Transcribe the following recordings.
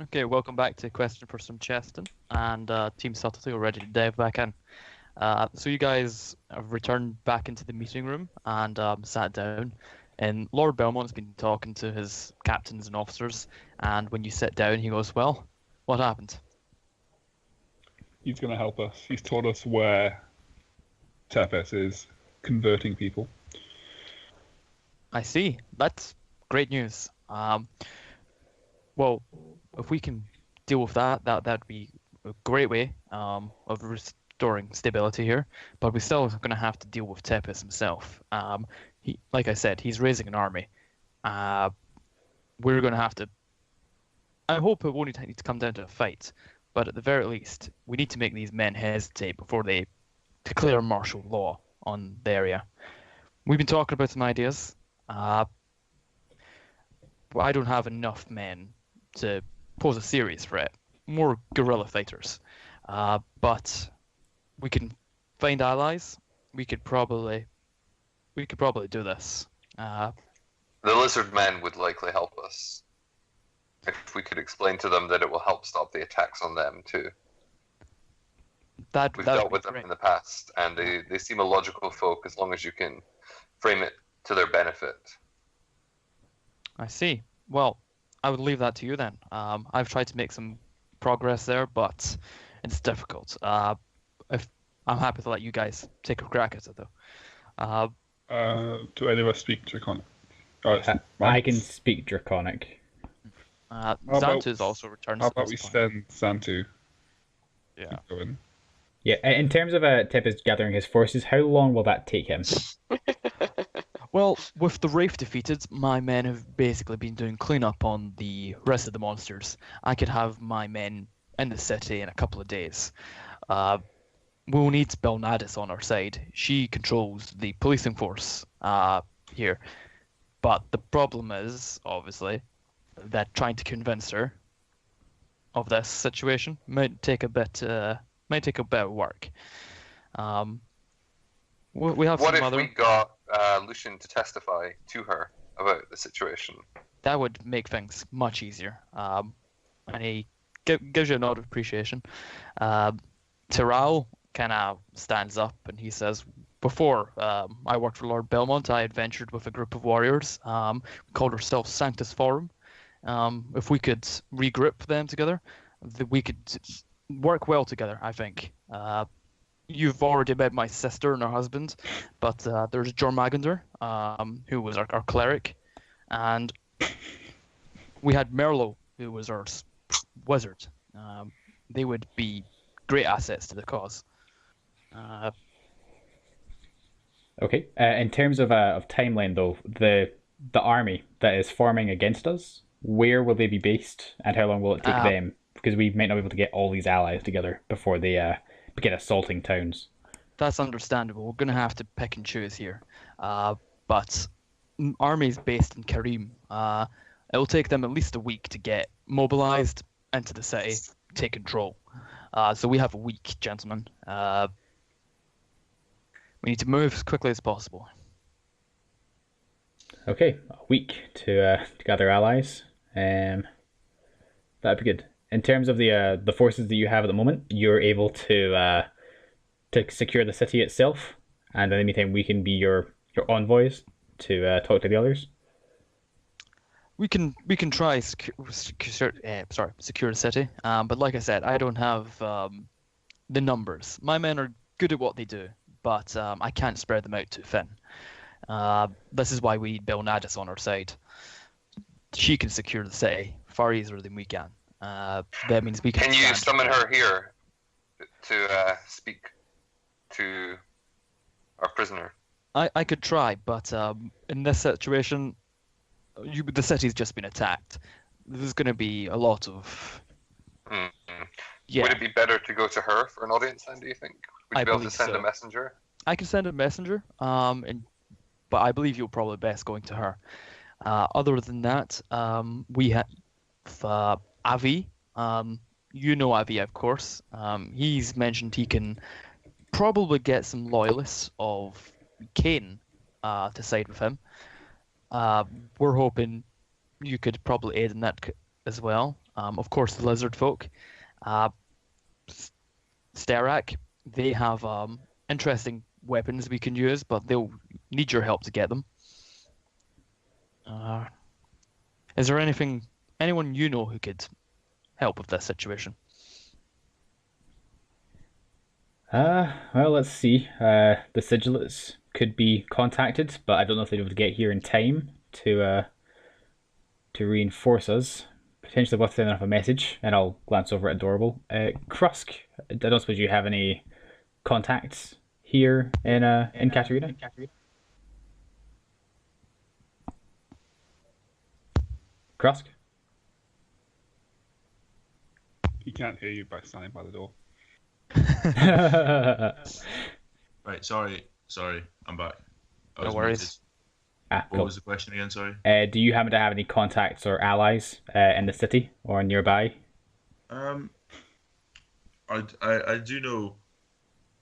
Okay, welcome back to Question for Some Cheston and Team Subtlety are ready to dive back in. So you guys have returned back into the meeting room and sat down. And Lord Belmont's been talking to his captains and officers. And when you sit down, he goes, "Well, what happened?" He's going to help us. He's told us where Tepes is converting people. I see. That's great news. Well, if we can deal with that'd be a great way of restoring stability here. But we still going to have to deal with Tepes himself. Like I said, he's raising an army. Uh, we're going to have to. I hope it won't need to come down to a fight, but at the very least, we need to make these men hesitate before they declare martial law on the area. We've been talking about some ideas. Well, I don't have enough men to pose a serious threat. More guerrilla fighters. But we can find allies. We could probably do this. The lizard men would likely help us if we could explain to them that it will help stop the attacks on them too. We've dealt with them in the past, and they seem a logical folk as long as you can frame it to their benefit. I see. Well, I would leave that to you then. I've tried to make some progress there, but it's difficult. If I'm happy to let you guys take a crack at it, though. Do any of us speak Draconic? I can speak Draconic. Xantu's also returns. How about we send Xantu? Yeah. Yeah, in terms of Tepes gathering his forces, how long will that take him? Well, with the Wraith defeated, my men have basically been doing cleanup on the rest of the monsters. I could have my men in the city in a couple of days. We'll need Belnadis on our side. She controls the policing force here. But the problem is, obviously, that trying to convince her of this situation might take a bit of work. We have what some if other... we got Lucian to testify to her about the situation? That would make things much easier. And he gives you a nod of appreciation. Tiral kind of stands up and he says, "Before I worked for Lord Belmont, I adventured with a group of warriors. We called ourselves Sanctus Forum. If we could regroup them together, we could work well together, I think. You've already met my sister and her husband, but there's Jormagander, who was our cleric, and we had Merlo, who was our wizard. They would be great assets to the cause." Okay. In terms of timeline, though, the army that is forming against us, where will they be based, and how long will it take them? Because we might not be able to get all these allies together before they begin assaulting towns. That's understandable. We're going to have to pick and choose here. But armies based in Karim, it'll take them at least a week to get mobilized into the city, take control. So we have a week, gentlemen. We need to move as quickly as possible. Okay, a week to gather allies. That'd be good. In terms of the forces that you have at the moment, you're able to secure the city itself, and in the meantime, we can be your envoys to talk to the others. We can try secure the city, but like I said, I don't have the numbers. My men are good at what they do, but I can't spread them out too thin. This is why we need Belnadis on our side. She can secure the city far easier than we can. That means we can. Can you summon her here to speak to our prisoner? I could try, but in this situation, the city's just been attacked. There's going to be a lot of. Yeah. Would it be better to go to her for an audience then? Do you think? Would you be able to send a messenger? I can send a messenger, but I believe you're probably best going to her. Other than that, we have Avi. You know Avi, of course. He's mentioned he can probably get some loyalists of Cain to side with him. We're hoping you could probably aid in that as well. Of course, the lizard folk. Uh, Sterak, they have interesting weapons we can use, but they'll need your help to get them. Uh, is there anyone you know who could help with this situation? Well, let's see. The Sigillets could be contacted, but I don't know if they'd be able to get here in time to reinforce us. Potentially worth sending off a message, and I'll glance over at Adorable. Krusk, I don't suppose you have any contacts here in Catarina? Krusk? He can't hear you by standing by the door. Right, sorry, I'm back. I No was worries. muted. Ah, What cool. was the question again? Sorry. Do you happen to have any contacts or allies in the city or nearby? I do know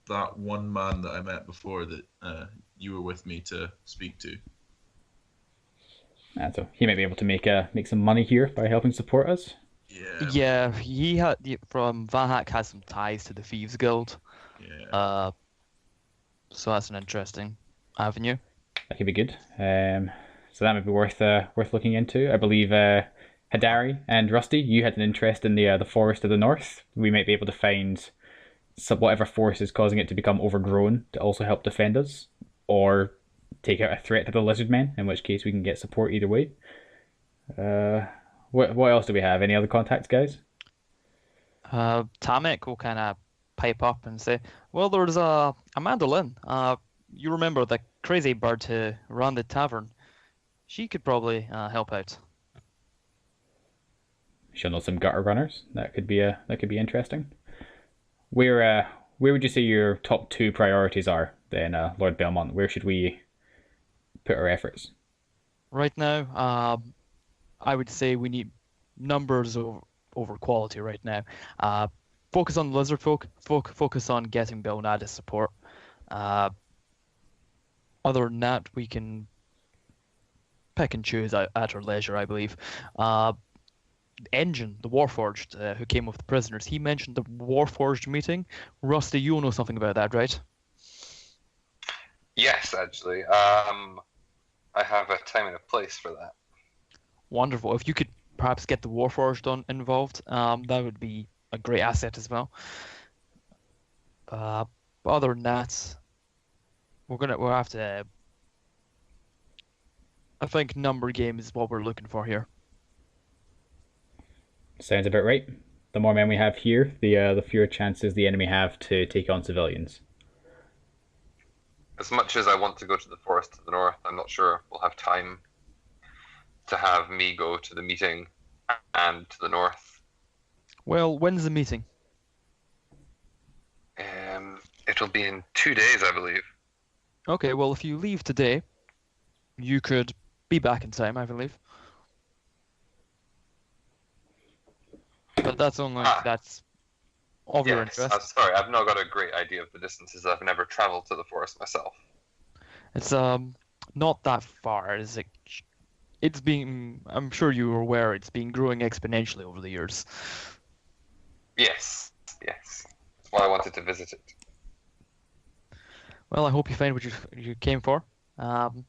that one man that I met before that you were with me to speak to. So he might be able to make some money here by helping support us. Yeah. Yeah, he from Vahak has some ties to the Thieves Guild. Yeah. So that's an interesting avenue. That could be good. So that might be worth looking into. I believe Hadari and Rusty, you had an interest in the forest to the north. We might be able to find whatever force is causing it to become overgrown to also help defend us, or take out a threat to the lizard men. In which case, we can get support either way. What else do we have? Any other contacts, guys? Tamek will kind of pipe up and say, "Well, there's a mandolin. You remember the crazy bird who ran the tavern? She could probably help out." She'll know some gutter runners. That could be interesting. Where would you say your top two priorities are then, Lord Belmont? Where should we put our efforts? Right now, I would say we need numbers over quality right now. Focus on the lizard folk. Focus on getting Belnada's support. Other than that, we can pick and choose at our leisure, I believe. Engine, the Warforged, who came with the prisoners, he mentioned the Warforged meeting. Rusty, you'll know something about that, right? Yes, actually. I have a time and a place for that. Wonderful. If you could perhaps get the Warforged involved, that would be a great asset as well. But other than that, we'll have to. I think number game is what we're looking for here. Sounds about right. The more men we have here, the fewer chances the enemy have to take on civilians. As much as I want to go to the forest to the north, I'm not sure we'll have time to have me go to the meeting and to the north. Well, when's the meeting? It'll be in 2 days, I believe. Okay, well, if you leave today, you could be back in time, I believe. But that's only that's of your Yes, interest. I'm sorry, I've not got a great idea of the distances. I've never traveled to the forest myself. It's not that far. It's been. I'm sure you are aware. It's been growing exponentially over the years. Yes. That's why I wanted to visit it. Well, I hope you find what you came for. I'm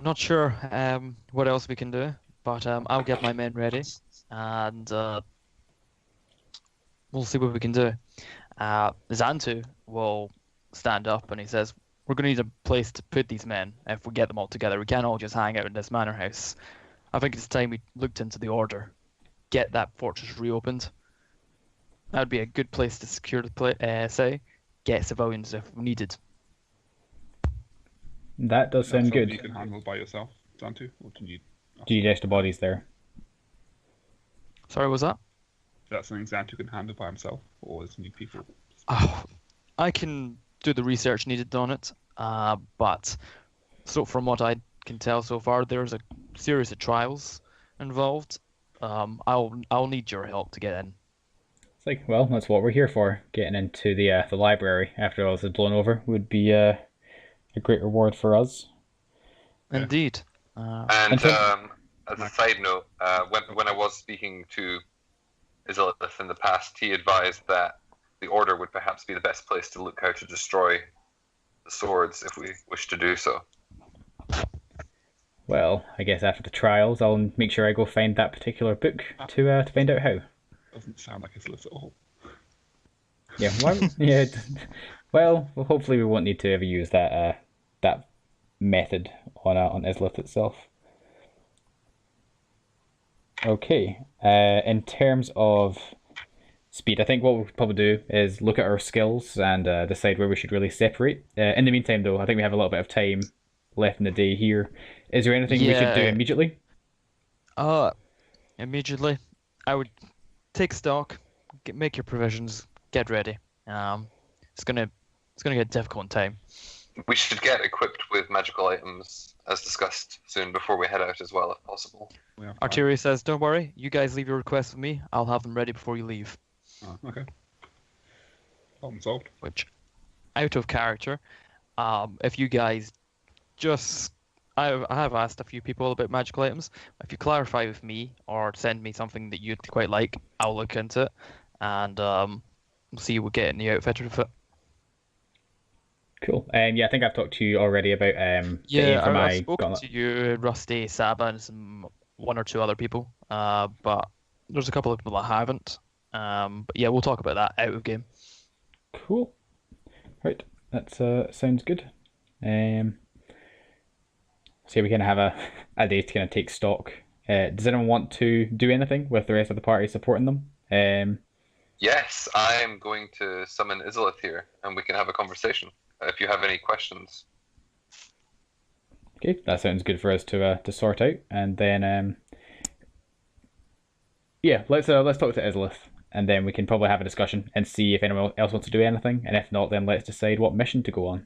not sure what else we can do, but I'll get my men ready, and we'll see what we can do. Xantu will stand up and he says, "We're going to need a place to put these men if we get them all together. We can't all just hang out in this manor house. I think it's time we looked into the order, get that fortress reopened. That would be a good place to secure the get civilians if needed." That does That's sound something good. you can handle by yourself, Xantu, or do you need? Do you extra bodies there? Sorry, was that? That's something Xantu can handle by himself, or does he need people? Oh, I can do the research needed on it, but so from what I can tell so far, there's a series of trials involved. I'll need your help to get in. It's like, well, that's what we're here for. Getting into the library after all this is blown over would be a great reward for us. Indeed. And And as a side note, when I was was speaking to Izalith in the past, he advised that the Order would perhaps be the best place to look how to destroy the swords if we wish to do so. Well, I guess after the trials, I'll make sure I go find that particular book to find out how. Doesn't sound like Izalith at all. Yeah, yeah. Well, hopefully we won't need to ever use that that method on Izalith itself. Okay. In terms of speed, I think what we'll probably do is look at our skills and decide where we should really separate. In the meantime, though, I think we have a little bit of time left in the day here. Is there anything we should do immediately? Immediately, I would take stock, make your provisions, get ready. It's gonna get difficult in time. We should get equipped with magical items, as discussed, soon before we head out as well, if possible. Arteria says, "Don't worry, you guys leave your requests with me. I'll have them ready before you leave." Oh, okay. Problem solved. Which, out of character, if you guys just, I have asked a few people about magical items. If you clarify with me or send me something that you'd quite like, I'll look into it and we'll see what get in the outfit with it. Cool. Yeah, I think I've talked to you already about the aim for my I've spoken gauntlet. to you, Rusty, Saba, and one or two other people. But there's a couple of people that haven't. But yeah, we'll talk about that out of game. Cool. Right, that sounds good. So we can have a day to kind of take stock. Does anyone want to do anything with the rest of the party supporting them? Yes, I'm going to summon Izalith here, and we can have a conversation if you have any questions. Okay, that sounds good for us to sort out, and then yeah, let's talk to Izalith, and then we can probably have a discussion and see if anyone else wants to do anything, and if not, then let's decide what mission to go on.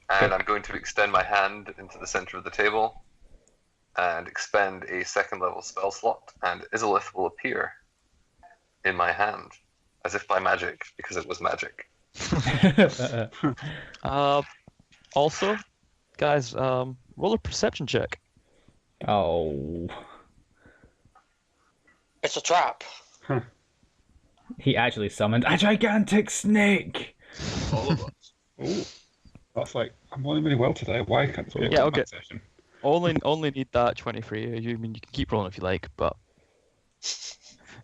And I'm going to extend my hand into the center of the table and expend a second level spell slot, and Izalith will appear in my hand, as if by magic, because it was magic. Also, guys, roll a perception check. Oh, It's a trap. he actually summoned a gigantic snake. All of us. Ooh. That's like, I'm rolling really well today. Why can't I Yeah, okay. session? Only need that 20 for you. You can keep rolling if you like, but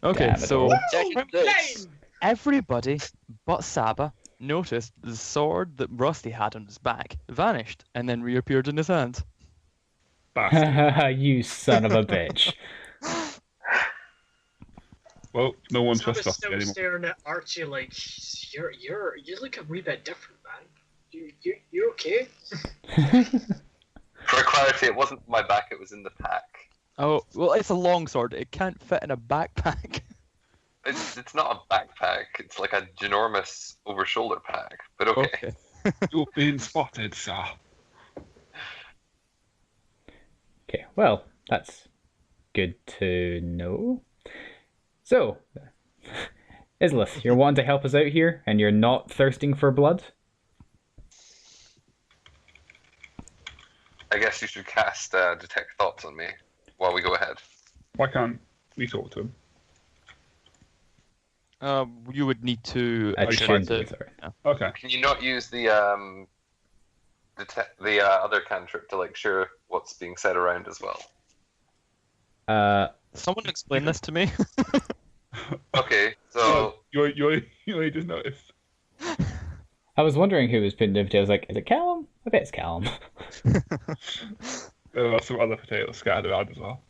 okay. Damn it So all. Check this. everybody but Saba noticed the sword that Rusty had on his back vanished and then reappeared in his hand. Bastard. You son of a bitch. Well, no one So I was trusts us still anymore. staring at Archie like, you look a wee bit different, man. You okay? For clarity, it wasn't my back, it was in the pack. Oh well, it's a long sword. It can't fit in a backpack. It's not a backpack, it's like a ginormous over-shoulder pack, but okay. You've been spotted, sir. Okay, well, that's good to know. So, Izalith, you're wanting to help us out here, and you're not thirsting for blood? I guess you should cast Detect Thoughts on me while we go ahead. Why can't we talk to him? You would need to Attuned the- to it. Okay. Can you not use the other cantrip to like share what's being said around as well? Someone explain this to me. Okay, so You just noticed. I was wondering who was putting the potatoes. Like, is it Callum? I bet it's Callum. There are some other potatoes scattered around as well.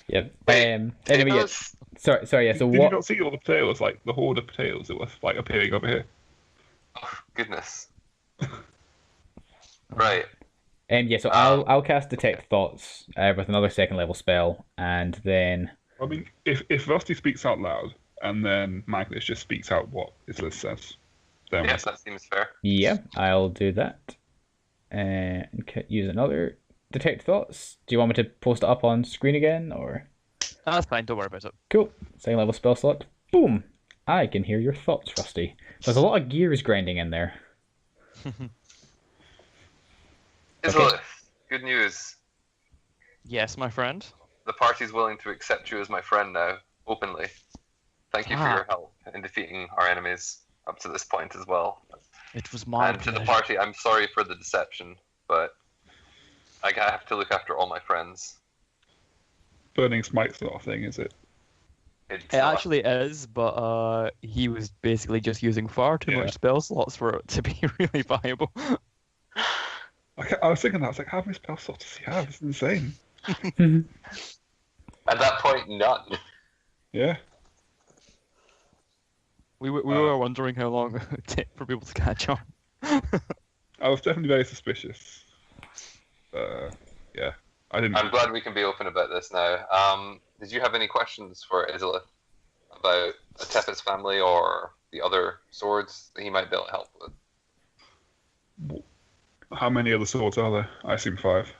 Yep. Wait, Anyway, yeah. potatoes? Sorry. Yeah. So Did you what? not see all the potatoes, like the horde of potatoes that was like appearing over here? Oh, goodness. Right. Yeah. So I'll cast Detect Thoughts with another second level spell, and then I mean, if Rusty speaks out loud and then Magnus just speaks out what Isla says, then Yes, that seems fair. yeah, I'll do that. And use another Detect Thoughts. Do you want me to post it up on screen again, or? That's fine. Don't worry about it. Cool. Second level spell slot. Boom. I can hear your thoughts, Rusty. There's a lot of gears grinding in there. Izalith, good news. Yes, my friend. The party's willing to accept you as my friend now, openly. Thank you for your help in defeating our enemies up to this point as well. It was my And to the pleasure. party, I'm sorry for the deception, but I have to look after all my friends. Burning smite sort of thing, is it? It's It not- actually is, but he was basically just using far too Yeah. much spell slots for it to be really viable. I was thinking that. I was like, how many spell slots does he have? It's insane. At that point, none. Yeah. We were wondering how long it would take for people to catch on. I was definitely very suspicious. Yeah. I didn't. I'm glad we can be open about this now. Did you have any questions for Isolith about the Tepes family or the other swords that he might be able to help with? How many other swords are there? I assume 5.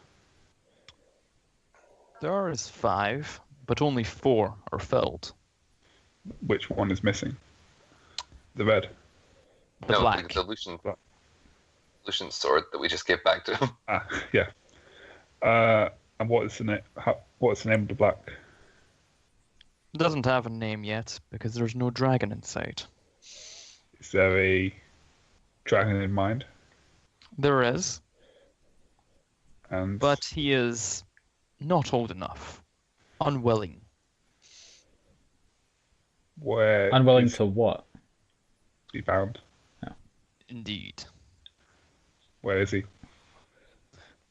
There is 5, but only 4 are filled. Which one is missing? The red. The no, black. the Lucian sword that we just gave back to him. Ah, yeah. And what's the name of the black? It doesn't have a name yet because there's no dragon inside. Is there a dragon in mind? There is, And but he is not old enough. Unwilling. where Unwilling is to what? he found? Indeed. Where is he?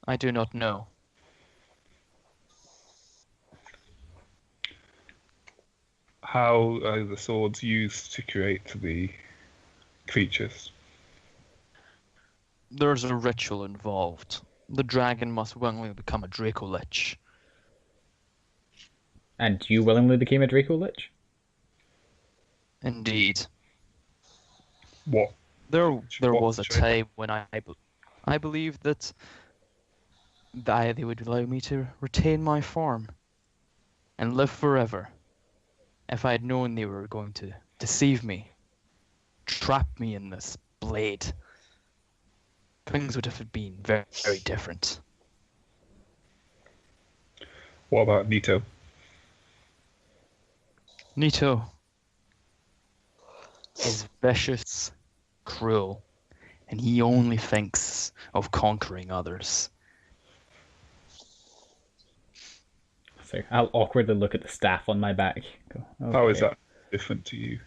I do not know. How are the swords used to create the creatures? There's a ritual involved. The dragon must willingly become a Draco Lich. And you willingly became a Draco Lich? Indeed. What? There What was a ritual? time when I believed that they would allow me to retain my form and live forever. If I had known they were going to deceive me, trap me in this blade, things would have been very, very different. What about Nito? Nito is vicious, cruel, and he only thinks of conquering others. So I'll awkwardly look at the staff on my back. Go, How is "Okay." that different to you?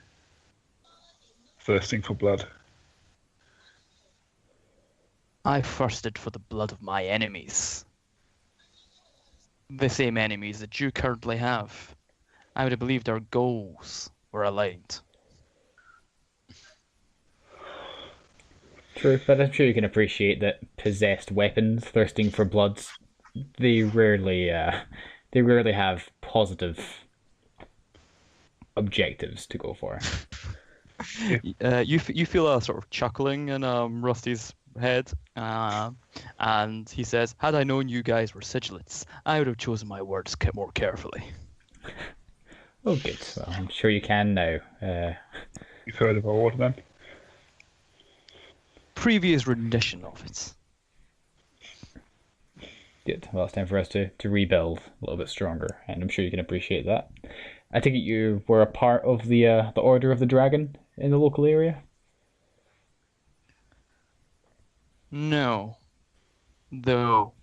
Thirsting for blood. I thirsted for the blood of my enemies. The same enemies that you currently have. I would have believed our goals were aligned. True, but I'm sure you can appreciate that possessed weapons thirsting for bloods, they rarely have positive objectives to go for. You feel a sort of chuckling in Rusty's head, and he says, "Had I known you guys were sigillets, I would have chosen my words more carefully." Oh, good. Well, I'm sure you can now. You've heard of our order then? Previous rendition of it. Good. Well, it's time for us to rebuild a little bit stronger, and I'm sure you can appreciate that. I take it you were a part of the Order of the Dragon in the local area? No. Though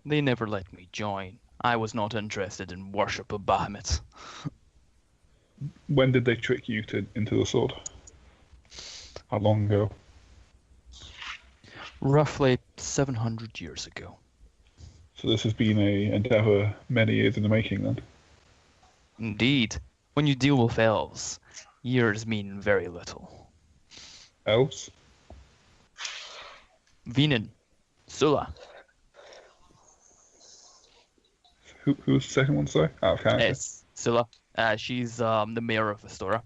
they never let me join. I was not interested in worship of Bahamut. When did they trick you into the sword? How long ago? Roughly 700 years ago. So this has been a endeavour many years in the making then. Indeed. When you deal with elves, years mean very little. Elves? Venin. Sula. Who's the second one, sorry? Out of character. It's Sula. She's the mayor of Astora.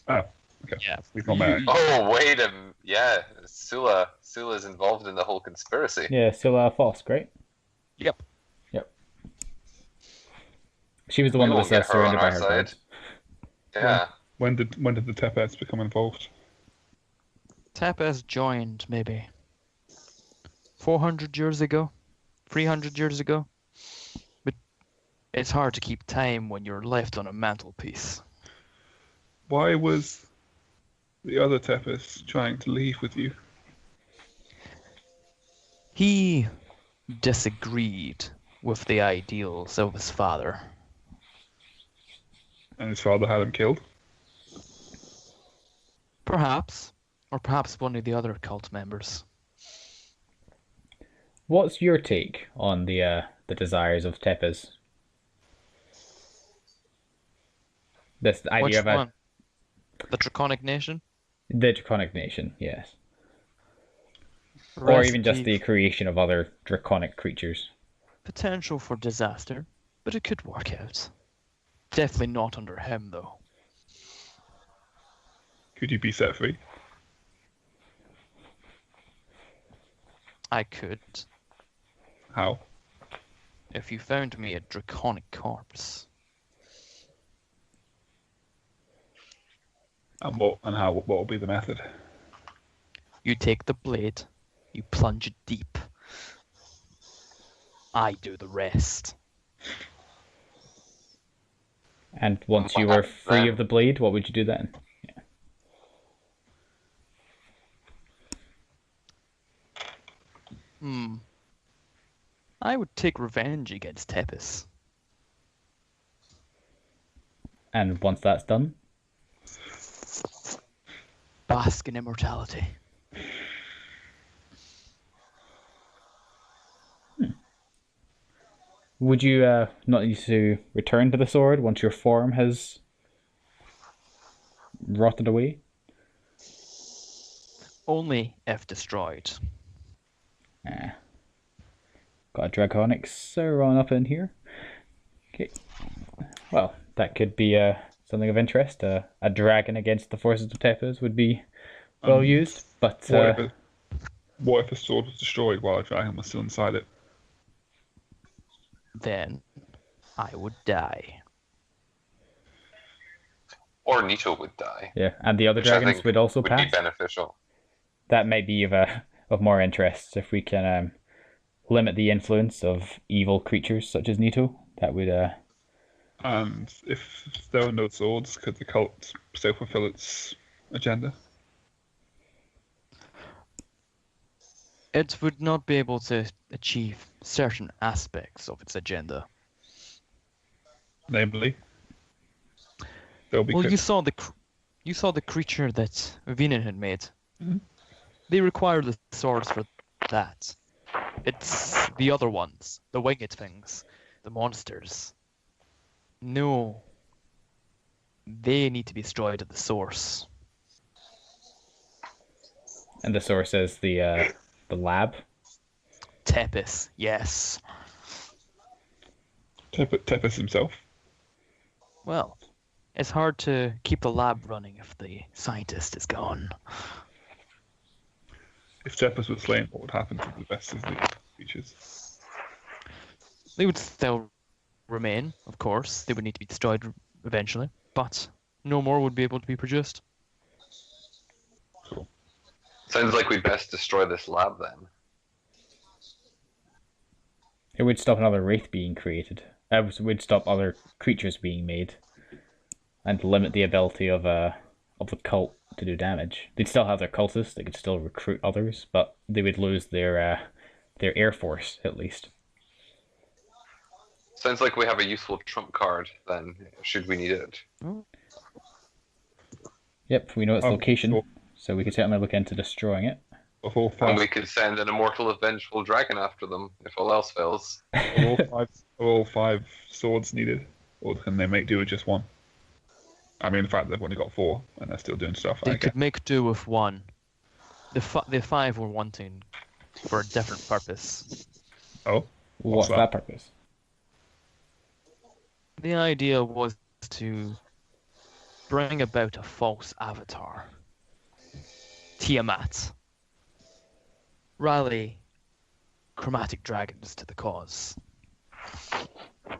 Oh, okay. Yeah. We've not met. Oh, wait a minute. Yeah, Sula's involved in the whole conspiracy. Yeah, Scylla Fosk, right? Yep. She was the We one that won't was get her surrounded on by our her side. guards. Yeah. When did the Tepes become involved? Tepes joined maybe 400 years ago, 300 years ago. It's hard to keep time when you're left on a mantelpiece. Why was the other Tepes trying to leave with you? He disagreed with the ideals of his father. And his father had him killed? Perhaps, or perhaps one of the other cult members. What's your take on the desires of Tepes? This Which idea of one? The Draconic Nation? the Draconic Nation, yes. Or even just the Recipe creation of other draconic creatures. potential for disaster, but it could work out. Definitely not under him, though. Could you be set free? I could, How? if you found me a draconic corpse. And what will be the method? You take the blade, you plunge it deep. I do the rest. And once What you were happens free then? of the blade, what would you do then? I would take revenge against Tepes. And once that's done, Bask in immortality. would you not need to return to the sword once your form has rotted away? Only if destroyed. Got a draconic Sauron up in here. Okay. Well, that could be something of interest. A dragon against the forces of Tepes would be well used, but What if the sword was destroyed while a dragon was still inside it? Then I would die. Or Nito would die, yeah, and the other which I dragons think would also would be pass. beneficial. That might be of more interest if we can limit the influence of evil creatures such as Nito. That would And if there were no swords, could the cult still fulfill its agenda? It would not be able to achieve certain aspects of its agenda. Namely, there'll be Well, you saw the creature that Venan had made. Mhm. They require the swords for that. It's the other ones, the winged things, the monsters. No, they need to be destroyed at the source. and the source is the lab. Tepes, yes. Tepes himself. Well, it's hard to keep the lab running if the scientist is gone. If Tepes was slain, what would happen to the rest of the creatures? They would still remain, of course. They would need to be destroyed eventually, but no more would be able to be produced. Cool. Sounds like we'd best destroy this lab then. It would stop another wraith being created. It would stop other creatures being made, and limit the ability of the cult to do damage. They'd still have their cultists. They could still recruit others, but they would lose their air force at least. Sounds like we have a useful trump card then, should we need it. Yep, we know its Oh, location, cool. so we could certainly look into destroying it. Of all And five, we could send an immortal, vengeful dragon after them, if all else fails. are all five swords needed, or can they make do with just one? I mean, the fact they've only got four and they're still doing stuff. They I could guess. make do with one. The five were wanting for a different purpose. Oh, What's that? that purpose? The idea was to bring about a false avatar. Tiamat. Rally chromatic dragons to the cause.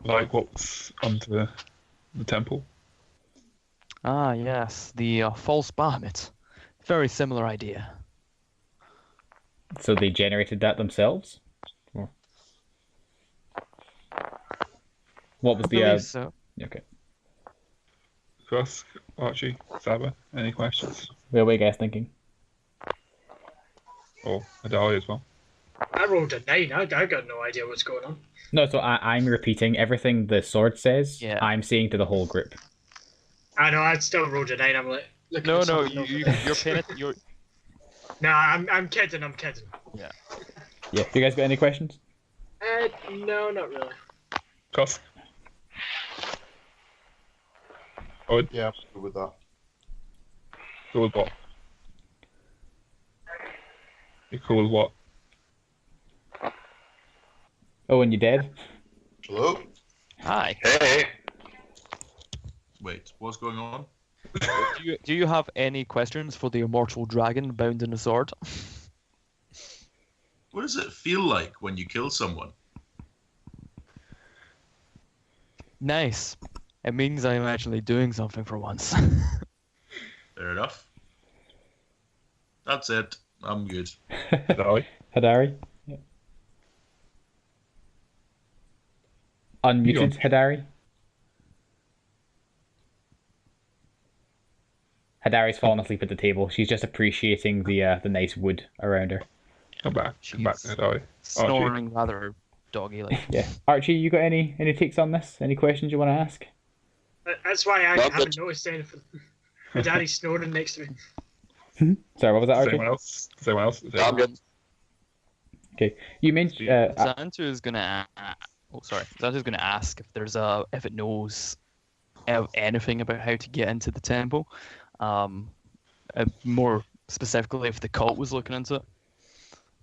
Like what's under the temple? Ah, yes, the false Bahamut. Very similar idea. So they generated that themselves? Or- What was I the believe so. okay? Kusk, Archie, Saba, any questions? What were you guys thinking? Or Adali as well. I rolled a 9. I got no idea what's going on. No, so I'm repeating everything the sword says. Yeah. I'm saying to the whole group. I know. I still rolled a 9. I'm like looking No, at no, something over you're there. paying it. You're No, I'm kidding. I'm kidding. yeah. Yeah. Do you guys got any questions? No, not really. Kusk. Oh, Yeah, I'm good with that. cool with what? You're cool with what? Oh, and you dead? Hello? Hi. Hey, Wait, what's going on? Do you have any questions for the immortal dragon bound in a sword? What does it feel like when you kill someone? Nice. It means I'm actually doing something for once. Fair enough. That's it. I'm good. Adali? Hadari? Yeah. Unmuted, Hadari? Hadari's fallen asleep at the table. She's just appreciating the nice wood around her. Come back to Adali. Snoring rather doggy-like. Yeah. Archie, you got any takes on this? Any questions you want to ask? That's why I Well, haven't noticed anything. My daddy's snoring next to me. Sorry, what was that, Archie? Anyone else? Is anyone else? I'm good. Okay. You mentioned Xantu is gonna. Xantu's gonna ask if if it knows anything about how to get into the temple. More specifically, if the cult was looking into it.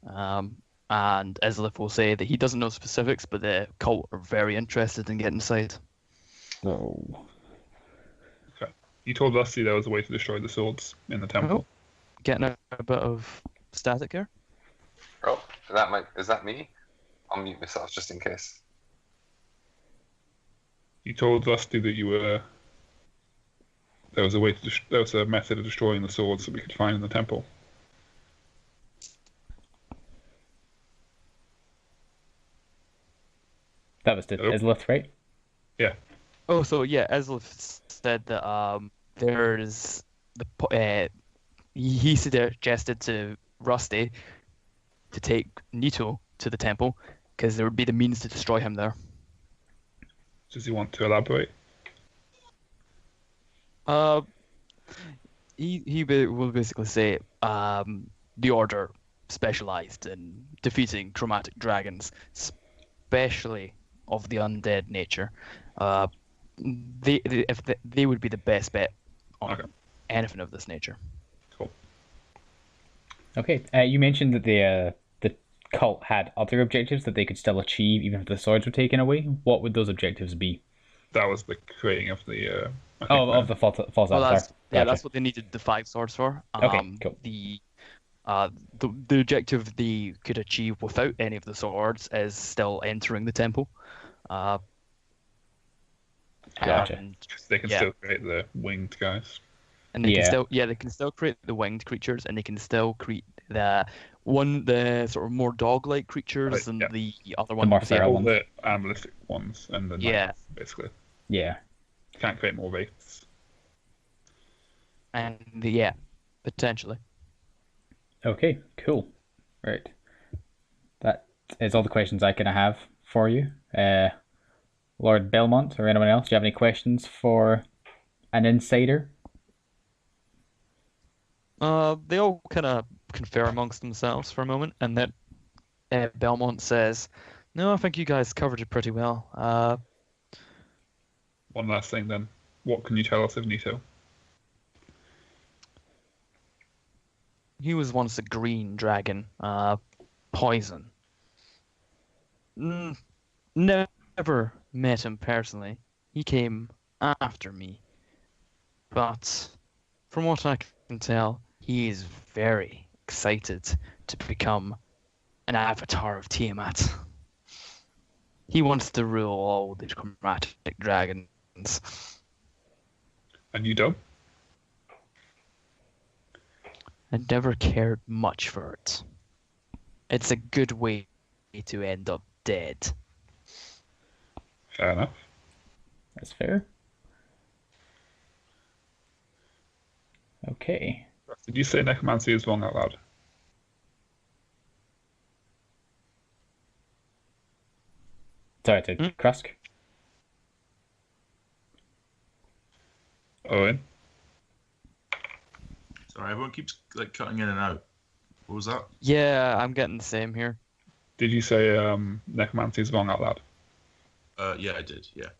And Islif will say that he doesn't know specifics, but the cult are very interested in getting inside. no. You told Rusty there was a way to destroy the swords in the temple. Getting a bit of static here. Oh, is that me? I'll mute myself just in case. You told Rusty that you were. There was a way to. There was a method of destroying the swords that we could find in the temple. That was the Hello? Islith, right? Yeah. Oh, so yeah, Islif said that there's he suggested to Rusty to take Nito to the temple because there would be the means to destroy him there. Does he want to elaborate? Will basically say the Order specialized in defeating chromatic dragons, especially of the undead nature. They would be the best bet on Okay. anything of this nature. Cool. Okay. You mentioned that the cult had other objectives that they could still achieve even if the swords were taken away. What would those objectives be? That was the creating of the. I think Of the false Well, avatar. Gotcha. that's what they needed the 5 swords for. Okay, cool. The objective they could achieve without any of the swords is still entering the temple. Gotcha. And, they can yeah. still create the winged guys. and they Yeah. can still create the winged creatures, and they can still create the sort of more dog-like creatures, Right, and yeah. the other more ones. feral All ones. the animalistic ones and the Yeah. knights, basically. Yeah. Can't create more wraiths. And potentially. Okay, cool. Right. That is all the questions I can have for you. Lord Belmont or anyone else, do you have any questions for an insider? They all kind of confer amongst themselves for a moment, and then Belmont says, "No, I think you guys covered it pretty well. One last thing then. What can you tell us of Nito? He was once a green dragon, poison. Never met him personally. He came after me, but from what I can tell, he is very excited to become an avatar of Tiamat. He wants to rule all the chromatic dragons." And you don't? I never cared much for it. It's a good way to end up dead. Fair enough. That's fair. Okay. Did you say necromancy is wrong out loud? Sorry, to Krusk. Owen? Sorry, everyone keeps like cutting in and out. What was that? Yeah, I'm getting the same here. Did you say necromancy is wrong out loud? Yeah, I did. Yeah.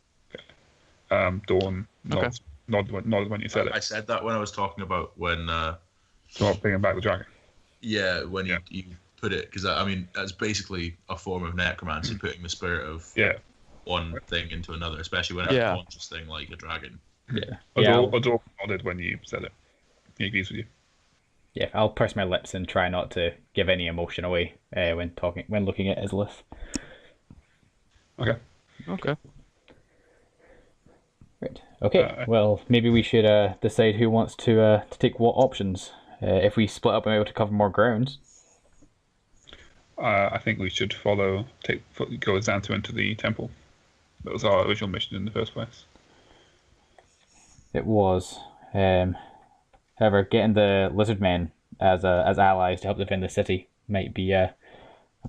Dawn Okay. nodded when you said I it. said that when I was talking about when. So I'll bring back the dragon. Yeah, when you put it, because I mean that's basically a form of necromancy, putting the spirit of Yeah. one thing into another, especially when it's Yeah. a conscious thing like a dragon. Yeah. Adore nodded when you said it. He agrees with you. Yeah, I'll purse my lips and try not to give any emotion away when looking at Islith. Okay. Okay. Right. Okay. Well, maybe we should decide who wants to take what options. If we split up and able to cover more ground. I think we should go Xanta into the temple. That was our original mission in the first place. It was. However, getting the lizard men as allies to help defend the city might be a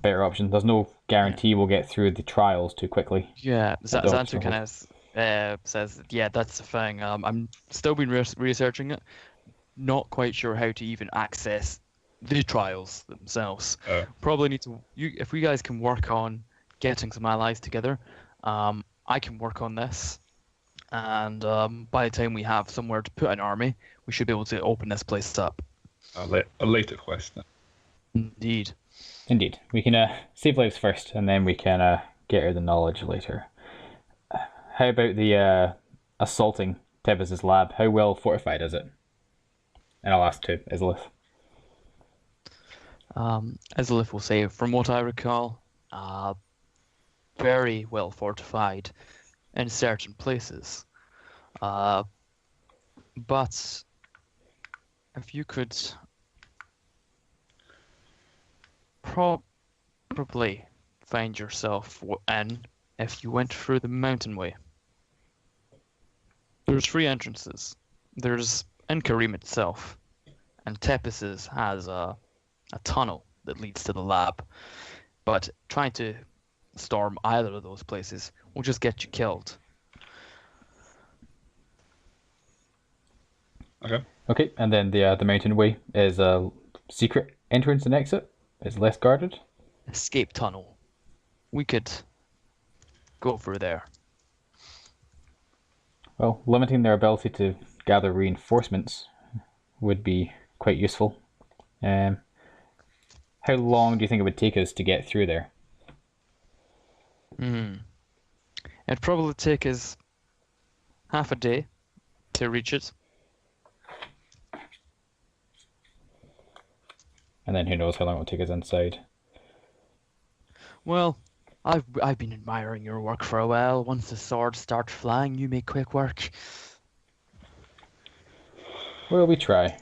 better option. There's no guarantee we'll get through the trials too quickly. Yeah, don't Xantu know. kind of says, yeah, that's the thing. I'm still been researching it. Not quite sure how to even access the trials themselves. Probably need to. If we guys can work on getting some allies together, I can work on this, and by the time we have somewhere to put an army, we should be able to open this place up. A later quest. Indeed. Indeed. We can save lives first, and then we can get her the knowledge later. How about the assaulting Tepes' lab? How well fortified is it? And I'll ask to Islith. Islith will say, from what I recall, very well fortified in certain places. But if you could probably find yourself in if you went through the mountain way. There's 3 entrances. There's in Catarina itself, and Tepes' has a tunnel that leads to the lab. But trying to storm either of those places will just get you killed. Okay, and then the mountain way is a secret entrance and exit. It's less guarded. Escape tunnel. We could go through there. Well, limiting their ability to gather reinforcements would be quite useful. How long do you think it would take us to get through there? It'd probably take us half a day to reach it. And then who knows how long it will take us inside. Well, I've been admiring your work for a while. Once the swords start flying, you make quick work. Well, we try.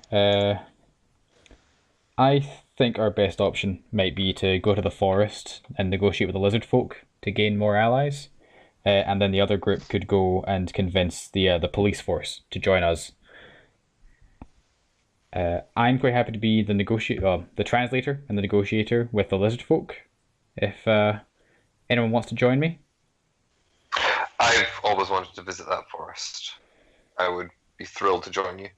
I think our best option might be to go to the forest and negotiate with the lizard folk to gain more allies. And then the other group could go and convince the police force to join us. I'm quite happy to be the translator and the negotiator with the lizard folk. If anyone wants to join me, I've always wanted to visit that forest. I would be thrilled to join you.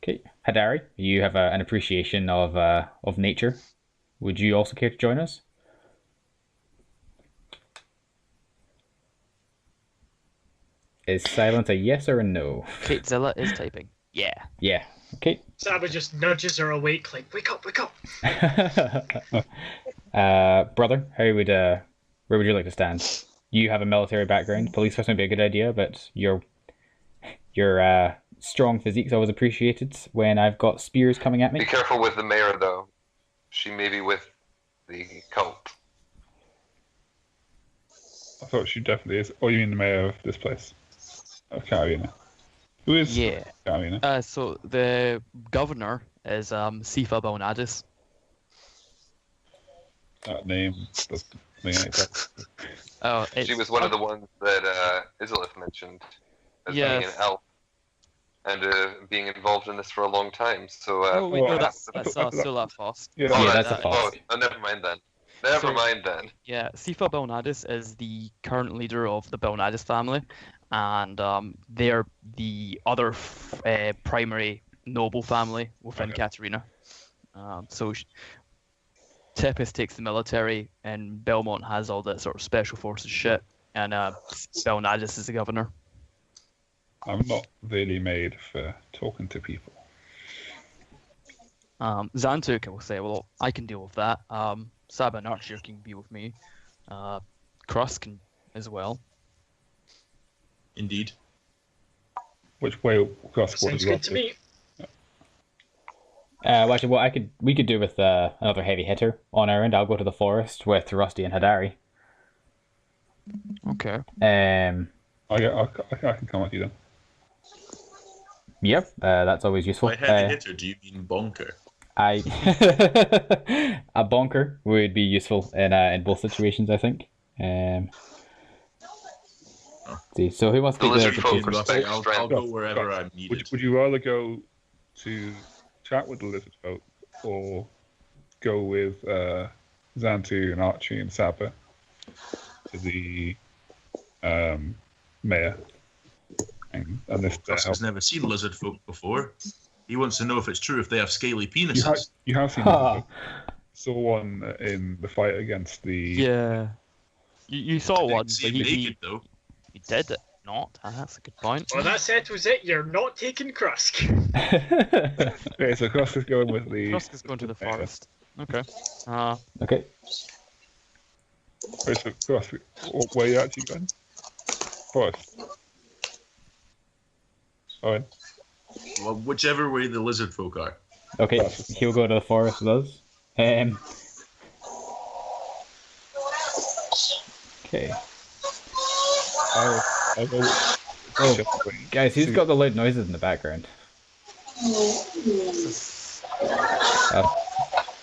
okay. Hadari, you have an appreciation of nature. Would you also care to join us? Is silence a yes or a no? Katezilla is typing. Yeah. Yeah. Okay. Saba just nudges her awake, like, wake up, wake up. Brother, where would you like to stand? You have a military background. Police force might be a good idea, but your strong physique's always appreciated when I've got spears coming at me. Be careful with the mayor, though. She may be with the cult. I thought she definitely is. Oh, you mean the mayor of this place? Of Catarina. Who is Yeah. Catarina? So the governor is Sifa Bonadis. That name doesn't mean anything. Oh, She was one of the ones that Isolith mentioned as being an yes. elf and being involved in this for a long time. So Oh wait, Oh, no, I- that's I thought- Sula Fost. Yeah. oh, Yeah, that's that's a oh, Fosk. oh, never mind then. Never So- mind then. Yeah, Sifa Belnadis is the current leader of the Belnadis family, and they're the other primary noble family within Okay. Catarina. So Tepes takes the military, and Belmont has all that sort of special forces shit, and Belnadis is the governor. I'm not really made for talking to people. Xantuk will say, well, I can deal with that. Saba and Archer can be with me. Cross can as well. Indeed. Which way across what Sounds do you good want to me. Well, actually, we could do with another heavy hitter on our end. I'll go to the forest with Rusty and Hadari. Okay. I can come with you then. Yep, that's always useful. By heavy hitter, do you mean bonker? A bonker would be useful in both situations, I think. See, so who wants to The take lizard the folk police? respect I'll strength. go wherever I'm needed. Would you rather go to chat with the lizard folk or go with Xantu and Archie and Saba to the mayor? And this Gus has never seen lizard folk before. He wants to know if it's true if they have scaly penises. you have seen Ha. saw one in the fight against the Yeah. You saw Didn't one, see but him he naked though. did it not. That's a good point. Well, that settles it. You're not taking Krusk. Okay, so Cross is going with the Krusk is going to the mayor. forest. Okay. Okay. Wait, so Cross, where are you actually going? Forest. Alright. Well, whichever way the lizard folk are. Okay, he'll go to the forest with us. Okay. I'll go with Oh, guys, who's got the loud noises in the background?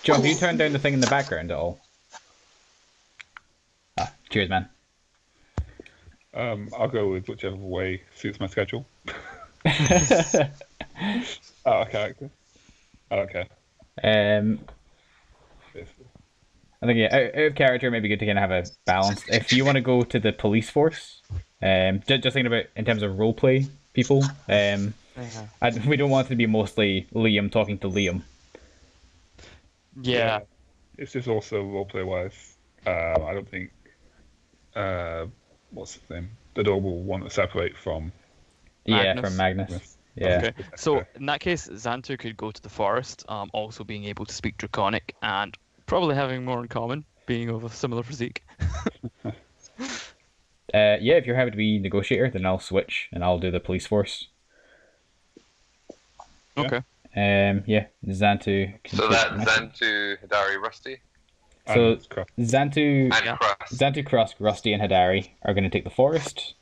John, can you turn down the thing in the background at all? Ah, cheers, man. I'll go with whichever way suits my schedule. Out of character. I don't care. Basically. I think, yeah, out of character, maybe good to kind of have a balance. If you want to go to the police force, just thinking about in terms of roleplay people, we don't want it to be mostly Liam talking to Liam. Yeah. It's just also roleplay wise. I don't think what's his name? The dog will want to separate from Yeah, Magnus. from Magnus. Yeah. Okay. So in that case, Xantu could go to the forest, also being able to speak Draconic and probably having more in common, being of a similar physique. Yeah, if you're happy to be negotiator, then I'll switch and I'll do the police force. Okay. Yeah, Xantu. can So take that the Xantu, Hidari, Rusty, So and Cross. Xantu, and Yeah. Cross. Xantu, Krusk, Rusty, and Hadari are going to take the forest.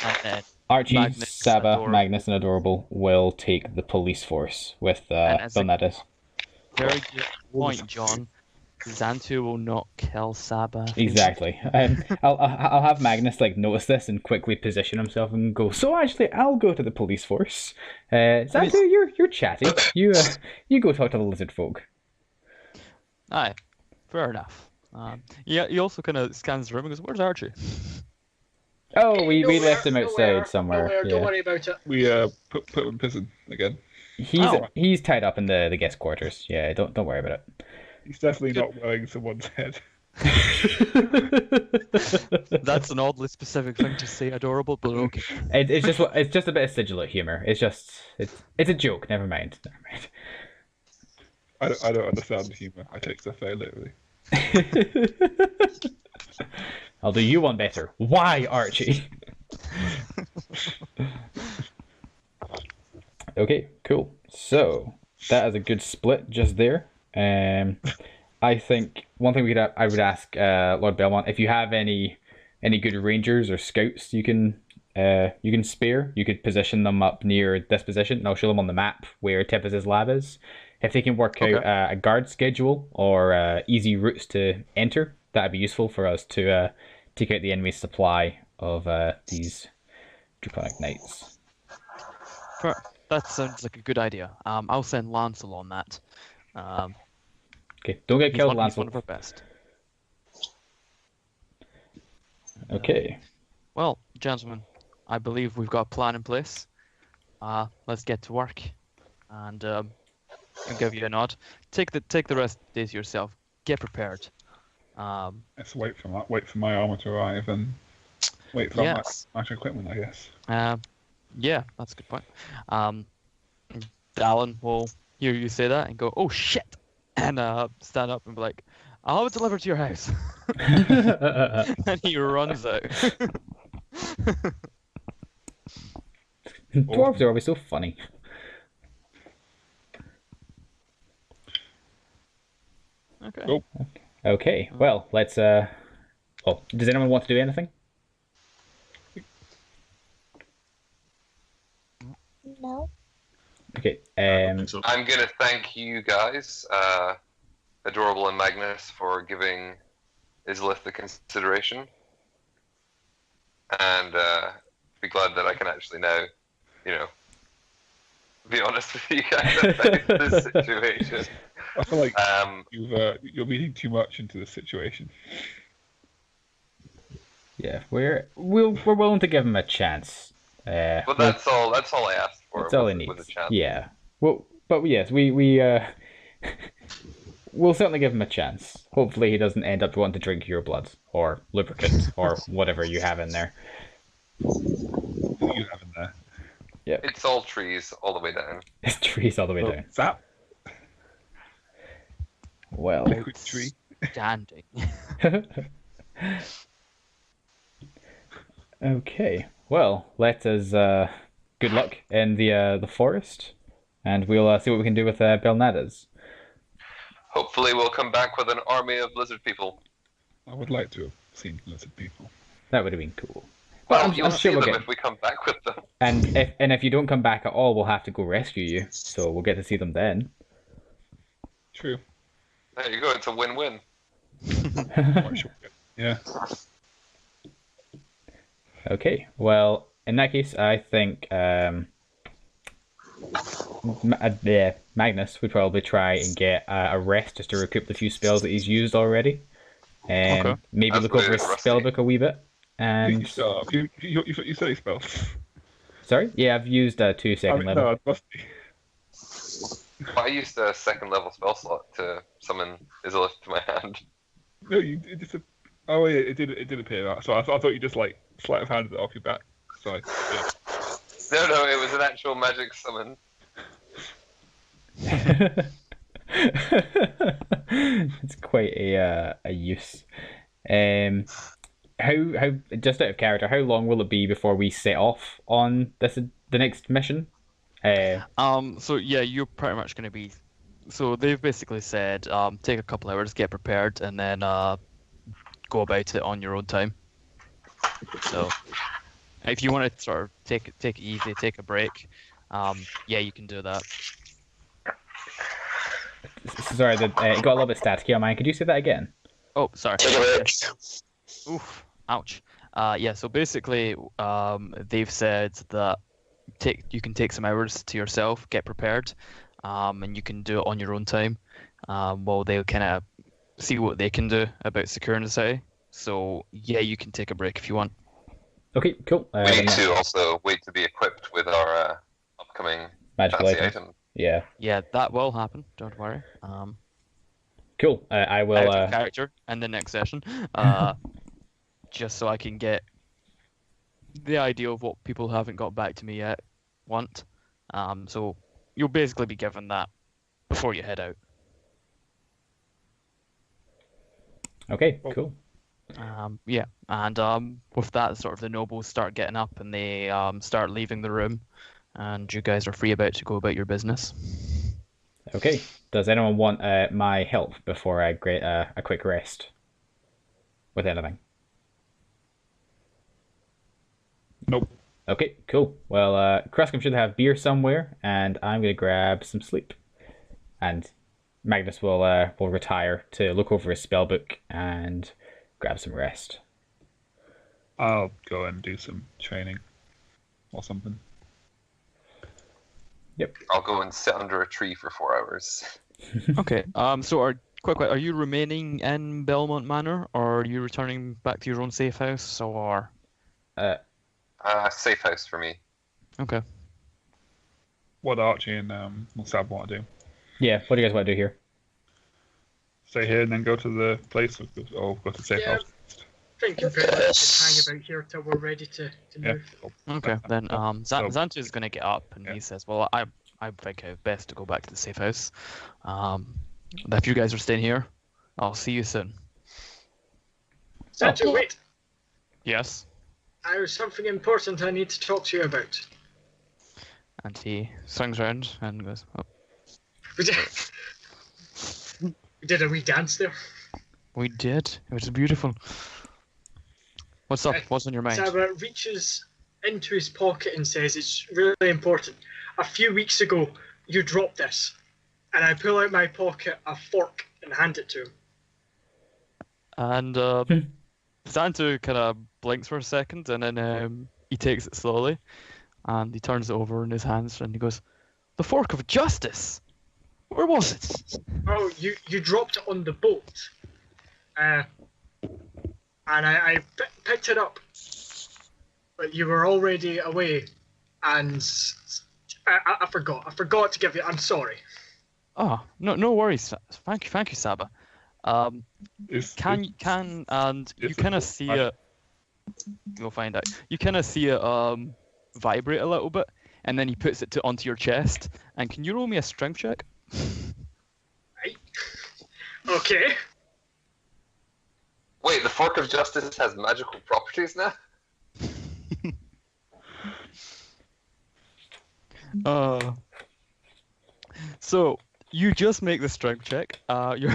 And then Archie, Magnus, Saba, Adorable. Magnus, and Adorable will take the police force with And as a- Belnadis. very good point, John. Xantu will not kill Saba. Exactly. I'll have Magnus like notice this and quickly position himself and go. So actually, I'll go to the police force. Xantu, you're chatty. You go talk to the lizard folk. Aye, fair enough. Yeah, he also kind of scans the room and goes, "Where's Archie?" Oh, we Nowhere, left him outside nowhere, somewhere. nowhere, Yeah. Don't worry about it. We put him in prison again. He's tied up in the guest quarters. Yeah, don't worry about it. He's definitely not wearing someone's head. That's an oddly specific thing to say, Adorable, but okay. It's just a bit of sigilate humor. It's a joke. Never mind. I don't understand the humour. I take stuff very literally. I'll do you one better. Why, Archie? Okay, cool. So that is a good split just there. I think one thing I would ask Lord Belmont, if you have any good rangers or scouts you can spare, you could position them up near this position, and I'll show them on the map where Tepes' lab is. If they can work out a guard schedule or easy routes to enter, that'd be useful for us to take out the enemy's supply of these draconic knights. That sounds like a good idea. I'll send Lancel on that. Okay, don't get killed, He's one Lancel. of our best. Okay. Well, gentlemen, I believe we've got a plan in place. Let's get to work, and I'll give you a nod. Take the rest of the day to yourself. Get prepared. Let's wait for my armor to arrive and wait for Yes. my equipment, I guess. Yeah, that's a good point. Alan will hear you say that and go, "Oh shit," and stand up and be like, "I'll have it delivered to your house." And he runs out. Dwarves are always so funny. Okay. Cool. Okay, well, let's oh, does anyone want to do anything? No. Okay, I don't think so. I'm gonna thank you guys, Adorable and Magnus, for giving Islith the consideration, and be glad that I can actually now, be honest with you guys about this situation. I feel like you're reading too much into the situation. yeah, we're willing to give him a chance. But that's all I asked for. That's all he was a needs. chance. Yeah. Well, but yes, we we'll certainly give him a chance. Hopefully, he doesn't end up wanting to drink your blood or lubricant or whatever you have in there. What you have in there? Yeah, It's all trees all the way down. it's trees all the way down. Zap. Well, Liquid tree. Standing. okay. Well, let us good luck in the forest, and we'll see what we can do with Belnadas. Hopefully, we'll come back with an army of lizard people. I would like to have seen lizard people. That would have been cool. Well, But you'll see we'll them get- if we come back with them. And if you don't come back at all, we'll have to go rescue you. So we'll get to see them then. True. There you go. It's a win-win. Yeah. Okay. Well, in that case, I think Magnus would probably try and get a rest just to recoup the few spells that he's used already. Okay. Maybe That's look over his really rusty. spellbook a wee bit. And You start. You say spells. sorry, yeah, I've used 2 second level. No, I'm rusty. I used a second level spell slot to summon Isolith to my hand. No, it just. Oh yeah, it did appear that. So I thought you just like sleight of handed it off your back. Sorry. Yeah. No, it was an actual magic summon. It's quite a use. How just out of character, how long will it be before we set off on the next mission? So yeah, you're pretty much going to be. So they've basically said, take a couple hours, get prepared, and then go about it on your own time. So if you want to sort of take it easy, take a break, yeah, you can do that. Sorry, it got a little bit staticky on mine. Could you say that again? Oh, sorry. Take a break. Oof, ouch. Yeah, so basically, they've said that you can take some hours to yourself, get prepared, and you can do it on your own time, while they'll kind of see what they can do about securing the city. So yeah, you can take a break if you want. Okay, cool. We need to also wait to be equipped with our upcoming magical fancy items. item. Yeah, Yeah, that will happen. Don't worry. cool. I will. Out of character in the next session, just so I can get the idea of what people who haven't got back to me yet want. So you'll basically be given that before you head out. Okay, cool. Yeah, and with that, sort of the nobles start getting up and they start leaving the room, and you guys are free to go about your business. Okay. Does anyone want my help before I get a quick rest with anything? Nope. Okay, cool. Well, Kruskum should have beer somewhere, and I'm going to grab some sleep. And Magnus will retire to look over his spellbook and grab some rest. I'll go and do some training or something. I'll go and sit under a tree for 4 hours. Okay. So quick, are you remaining in Belmont Manor, or are you returning back to your own safe house, or? Safe house for me. Okay. What Archie and Sab want to do? Yeah, what do you guys want to do here? Stay here and then go to the place, or go to the safe Yeah. house. I think very much just hang about here till we're ready to Yeah. move. Cool. Okay. Then So- Xantu's gonna get up, and Yeah. he says, "Well, I think it's best to go back to the safe house. If you guys are staying here, I'll see you soon." Sancho, wait. Yes. There's something important I need to talk to you about. And he swings around and goes, "Oh, We did, we did a wee dance there. we did. It was beautiful. What's up? Uh, What's on your mind?" Saba reaches into his pocket and says, "It's really important. A few weeks ago, you dropped this." And I pull out my pocket a fork and hand it to him. And Xantu kind of blinks for a second, and then he takes it slowly, and he turns it over in his hands, and he goes, "The fork of justice. Where was it?" Oh, you dropped it on the boat. And I picked it up. But you were already away. And I forgot. I forgot to give you... I'm sorry. Oh, no worries. Thank you, Saba. And you It's kind of see I- it. You'll find out. You kind of see it vibrate a little bit, and then he puts it onto your chest. And can you roll me a strength check? Right? Okay. Wait, the Fork of Justice has magical properties now? So you just make the strength check. But you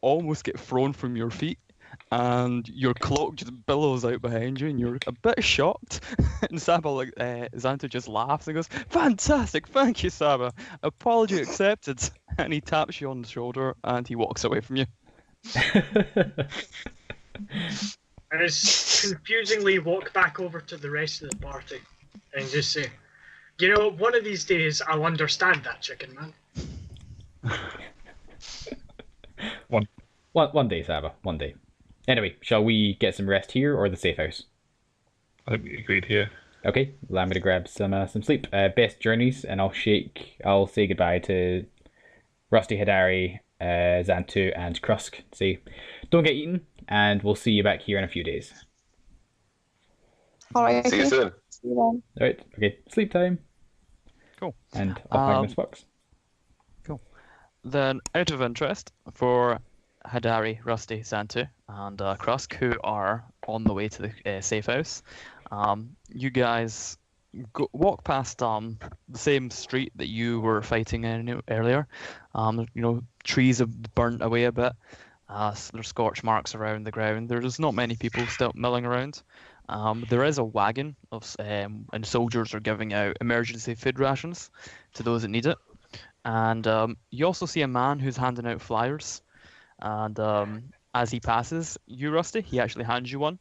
almost get thrown from your feet, and your cloak just billows out behind you, and you're a bit shocked. And Xantu just laughs and goes, "Fantastic, thank you, Saba. Apology accepted." And he taps you on the shoulder, and he walks away from you. I just confusingly walk back over to the rest of the party and just say, "You know, one of these days I'll understand that chicken, man." One day, Saba. One day. Anyway, shall we get some rest here or the safe house? I think we agreed here. Okay, well, I'm gonna grab some sleep. Best journeys, and I'll say goodbye to Rusty, Hidari, Xantu, and Krusk. Say, don't get eaten, and we'll see you back here in a few days. Alright. See you soon. See you then. All right. Okay. Sleep time. Cool. And off Magnus Fox. Then, out of interest, for Hidari, Rusty, Xantu, and Krusk, who are on the way to the safe house, you guys walk past the same street that you were fighting in earlier. Trees have burnt away a bit. So there's scorch marks around the ground. There's not many people still milling around. There is a wagon and soldiers are giving out emergency food rations to those that need it. And you also see a man who's handing out flyers. And as he passes you, Rusty, he actually hands you one.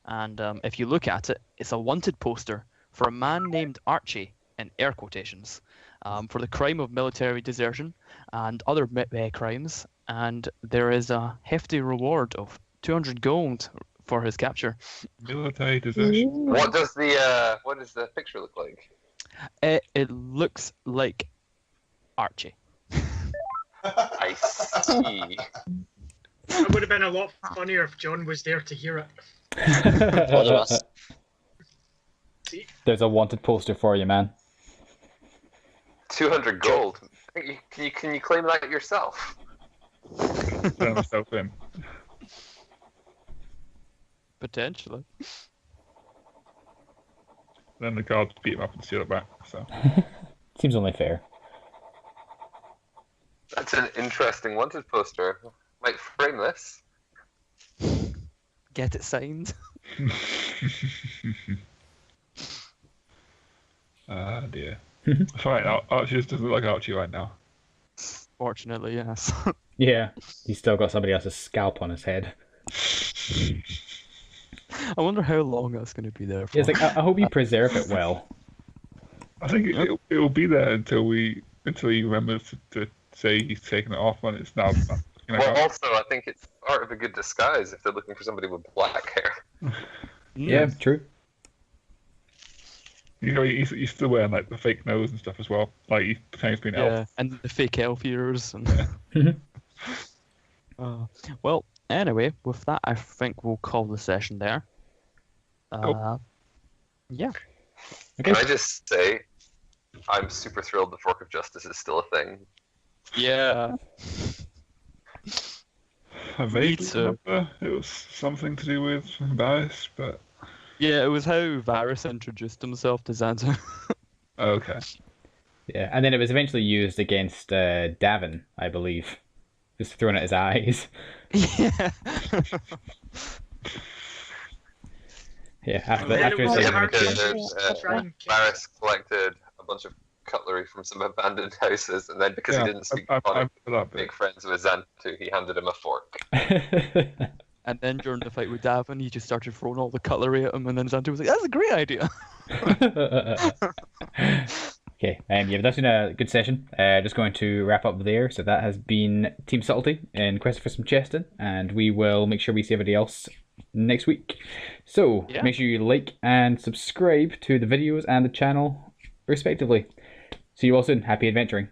And if you look at it, it's a wanted poster for a man named Archie, in air quotations, for the crime of military desertion and other crimes. And there is a hefty reward of 200 gold for his capture. Military desertion. Ooh. What does the picture look like? It looks like Archie. I see. It would have been a lot funnier if John was there to hear it. Both of us. See? There's a wanted poster for you, man. 200 gold. Can you claim that yourself? Turn myself in. Potentially. Then the guards beat him up and steal it back. So Seems only fair. That's an interesting wanted poster. Might frame this. Get it signed. Ah dear. Right, Archie just doesn't look like Archie right now. Fortunately, yes. Yeah, he's still got somebody else's scalp on his head. I wonder how long that's going to be there for. Yeah, it's like I hope you preserve it well. I think it'll be there until he remembers to say he's taken it off when it's now. Well, also, I think it's part of a good disguise if they're looking for somebody with black hair. Yeah, true. You know, he's still wearing like the fake nose and stuff as well. Like he's pretending he's been Yeah, elf. and the fake elf ears. And... well, anyway, with that, I think we'll call the session there. Yeah. Can I just say, I'm super thrilled the Fork of Justice is still a thing. Yeah. I vaguely remember it was something to do with Varys, but yeah, it was how Varys introduced himself to Xanadu. okay. Yeah, and then it was eventually used against Davin, I believe. Just thrown at his eyes. Yeah. Yeah, after And after it his was segment. Varys collected a bunch of cutlery from some abandoned houses, and then because he didn't speak Draconic, make friends with Xantu, he handed him a fork. And then during the fight with Davin, he just started throwing all the cutlery at him, and then Xantu was like, "That's a great idea." Okay, yeah, that's been a good session. Just going to wrap up there. So that has been Team Subtlety in Quest for some Cheston, and we will make sure we see everybody else next week. So make sure you like and subscribe to the videos and the channel respectively. See you all soon. Happy adventuring.